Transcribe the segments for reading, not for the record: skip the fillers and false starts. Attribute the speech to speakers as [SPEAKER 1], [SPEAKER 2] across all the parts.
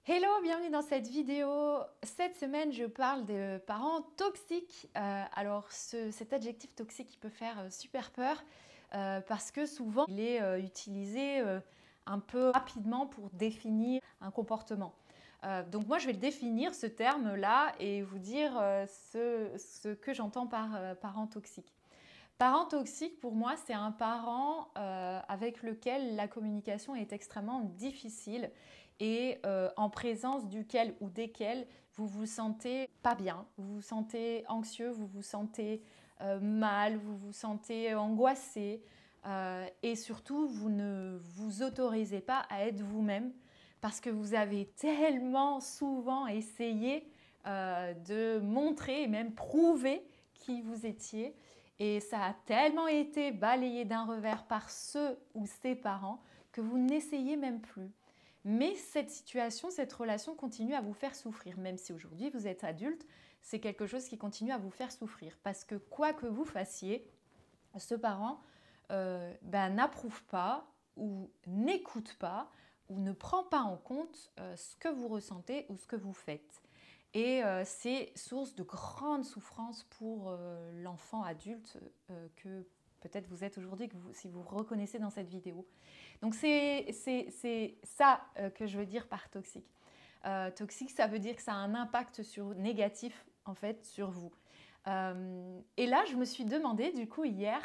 [SPEAKER 1] Hello, bienvenue dans cette vidéo. Cette semaine, je parle des parents toxiques. Cet adjectif toxique, il peut faire super peur parce que souvent, il est utilisé un peu rapidement pour définir un comportement. Donc moi, je vais le définir, ce terme-là, et vous dire ce que j'entends par parent toxique. Parent toxique, pour moi, c'est un parent avec lequel la communication est extrêmement difficile et en présence duquel ou desquels vous vous sentez pas bien, vous vous sentez anxieux, vous vous sentez mal, vous vous sentez angoissé et surtout, vous ne vous autorisez pas à être vous-même parce que vous avez tellement souvent essayé de montrer et même prouver qui vous étiez. Et ça a tellement été balayé d'un revers par ceux ou ses parents que vous n'essayez même plus. Mais cette situation, cette relation continue à vous faire souffrir. Même si aujourd'hui vous êtes adulte, c'est quelque chose qui continue à vous faire souffrir. Parce que quoi que vous fassiez, ce parent n'approuve pas ou n'écoute pas ou ne prend pas en compte ce que vous ressentez ou ce que vous faites. Et c'est source de grande souffrance pour l'enfant adulte que peut-être vous êtes aujourd'hui, si vous vous reconnaissez dans cette vidéo. Donc c'est ça que je veux dire par toxique. Toxique, ça veut dire que ça a un impact négatif en fait sur vous. Et là, je me suis demandé du coup hier,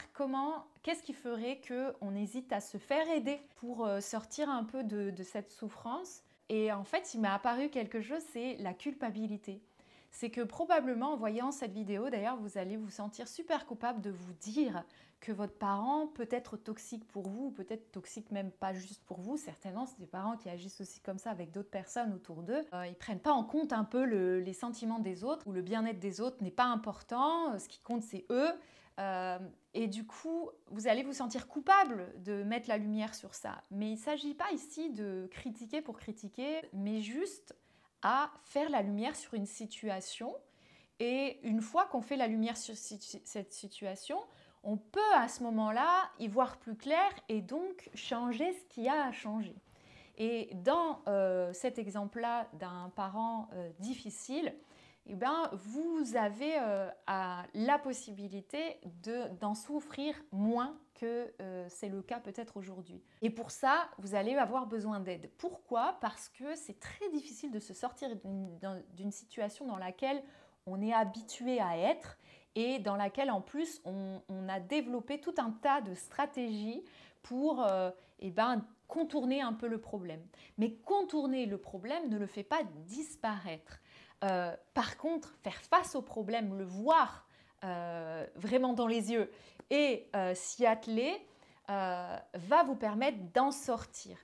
[SPEAKER 1] qu'est-ce qui ferait qu'on hésite à se faire aider pour sortir un peu de cette souffrance. Et en fait, il m'est apparu quelque chose, c'est la culpabilité. C'est que probablement en voyant cette vidéo, d'ailleurs, vous allez vous sentir super coupable de vous dire que votre parent peut être toxique pour vous, ou peut-être toxique même pas juste pour vous. Certainement, c'est des parents qui agissent aussi comme ça avec d'autres personnes autour d'eux. Ils prennent pas en compte un peu les sentiments des autres, ou le bien-être des autres n'est pas important. Ce qui compte, c'est eux. Et du coup, vous allez vous sentir coupable de mettre la lumière sur ça. Mais il ne s'agit pas ici de critiquer pour critiquer, mais juste à faire la lumière sur une situation. Et une fois qu'on fait la lumière sur cette situation, on peut à ce moment-là y voir plus clair et donc changer ce qu'il y a à changer. Et dans cet exemple-là d'un parent difficile, eh bien, vous avez la possibilité d'en souffrir moins que c'est le cas peut-être aujourd'hui. Et pour ça, vous allez avoir besoin d'aide. Pourquoi? Parce que c'est très difficile de se sortir d'une situation dans laquelle on est habitué à être et dans laquelle en plus on a développé tout un tas de stratégies pour contourner un peu le problème. Mais contourner le problème ne le fait pas disparaître. Par contre, faire face au problème, le voir vraiment dans les yeux et s'y atteler va vous permettre d'en sortir.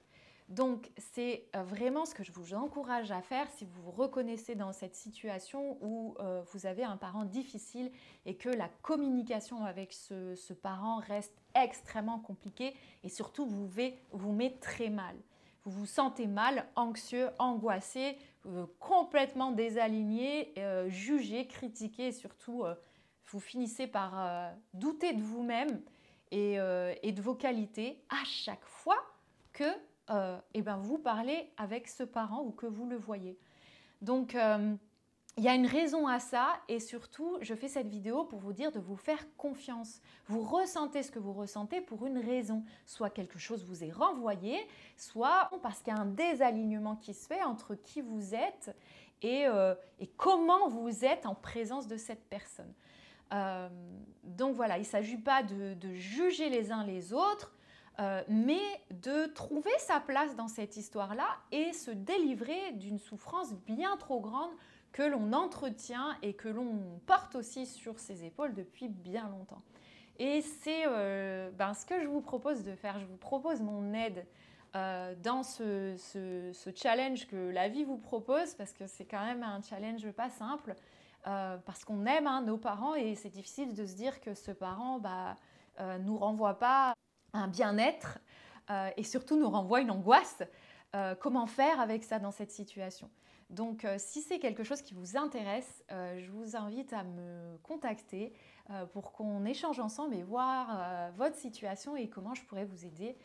[SPEAKER 1] Donc, c'est vraiment ce que je vous encourage à faire si vous vous reconnaissez dans cette situation où vous avez un parent difficile et que la communication avec ce parent reste extrêmement compliquée et surtout vous met très mal. Vous vous sentez mal, anxieux, angoissé, complètement désaligné, jugé, critiqué et surtout vous finissez par douter de vous-même et de vos qualités à chaque fois que vous parlez avec ce parent ou que vous le voyez. Donc, il y a une raison à ça et surtout, je fais cette vidéo pour vous dire de vous faire confiance. Vous ressentez ce que vous ressentez pour une raison. Soit quelque chose vous est renvoyé, soit parce qu'il y a un désalignement qui se fait entre qui vous êtes et comment vous êtes en présence de cette personne. Donc voilà, il ne s'agit pas de juger les uns les autres, mais de trouver sa place dans cette histoire-là et se délivrer d'une souffrance bien trop grande que l'on entretient et que l'on porte aussi sur ses épaules depuis bien longtemps. Et c'est ce que je vous propose de faire. Je vous propose mon aide dans ce challenge que la vie vous propose, parce que c'est quand même un challenge pas simple, parce qu'on aime nos parents et c'est difficile de se dire que ce parent nous renvoie pas un bien-être et surtout nous renvoie une angoisse. Comment faire avec ça dans cette situation? Donc, si c'est quelque chose qui vous intéresse, je vous invite à me contacter pour qu'on échange ensemble et voir votre situation et comment je pourrais vous aider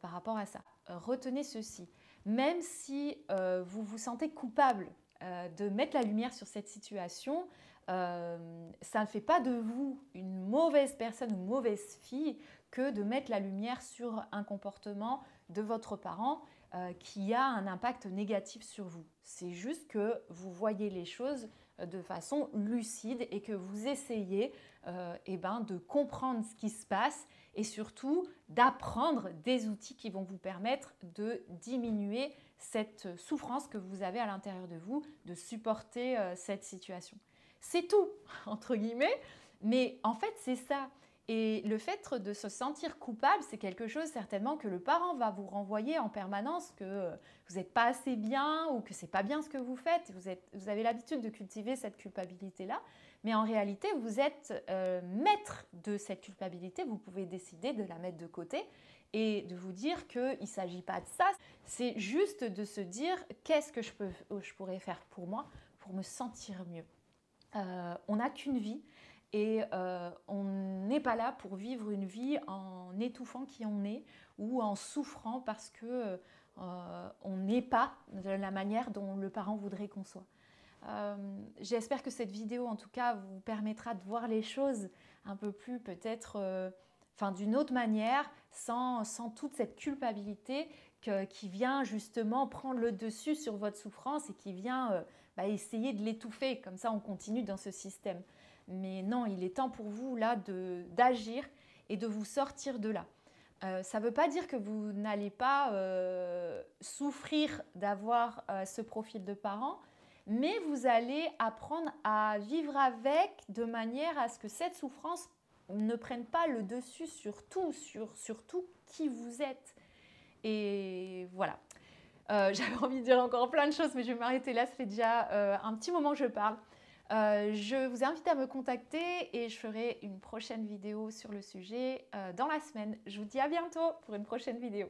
[SPEAKER 1] par rapport à ça. Retenez ceci, même si vous vous sentez coupable de mettre la lumière sur cette situation, ça ne fait pas de vous une mauvaise personne, une mauvaise fille que de mettre la lumière sur un comportement de votre parent qui a un impact négatif sur vous. C'est juste que vous voyez les choses de façon lucide et que vous essayez de comprendre ce qui se passe et surtout d'apprendre des outils qui vont vous permettre de diminuer cette souffrance que vous avez à l'intérieur de vous, de supporter cette situation. C'est tout, entre guillemets, mais en fait c'est ça. Et le fait de se sentir coupable, c'est quelque chose certainement que le parent va vous renvoyer en permanence, que vous n'êtes pas assez bien ou que c'est pas bien ce que vous faites. Vous avez l'habitude de cultiver cette culpabilité-là, mais en réalité, vous êtes maître de cette culpabilité. Vous pouvez décider de la mettre de côté et de vous dire qu'il ne s'agit pas de ça. C'est juste de se dire qu'est-ce que je pourrais faire pour moi pour me sentir mieux. On n'a qu'une vie. Et on n'est pas là pour vivre une vie en étouffant qui on est ou en souffrant parce que on n'est pas de la manière dont le parent voudrait qu'on soit. J'espère que cette vidéo en tout cas vous permettra de voir les choses un peu plus peut-être d'une autre manière sans toute cette culpabilité qui vient justement prendre le dessus sur votre souffrance et qui vient essayer de l'étouffer. Comme ça on continue dans ce système. Mais non, il est temps pour vous là d'agir et de vous sortir de là. Ça ne veut pas dire que vous n'allez pas souffrir d'avoir ce profil de parent, mais vous allez apprendre à vivre avec de manière à ce que cette souffrance ne prenne pas le dessus sur tout qui vous êtes. Et voilà. J'avais envie de dire encore plein de choses, mais je vais m'arrêter là. Ça fait déjà un petit moment que je parle. Je vous invite à me contacter et je ferai une prochaine vidéo sur le sujet dans la semaine. Je vous dis à bientôt pour une prochaine vidéo.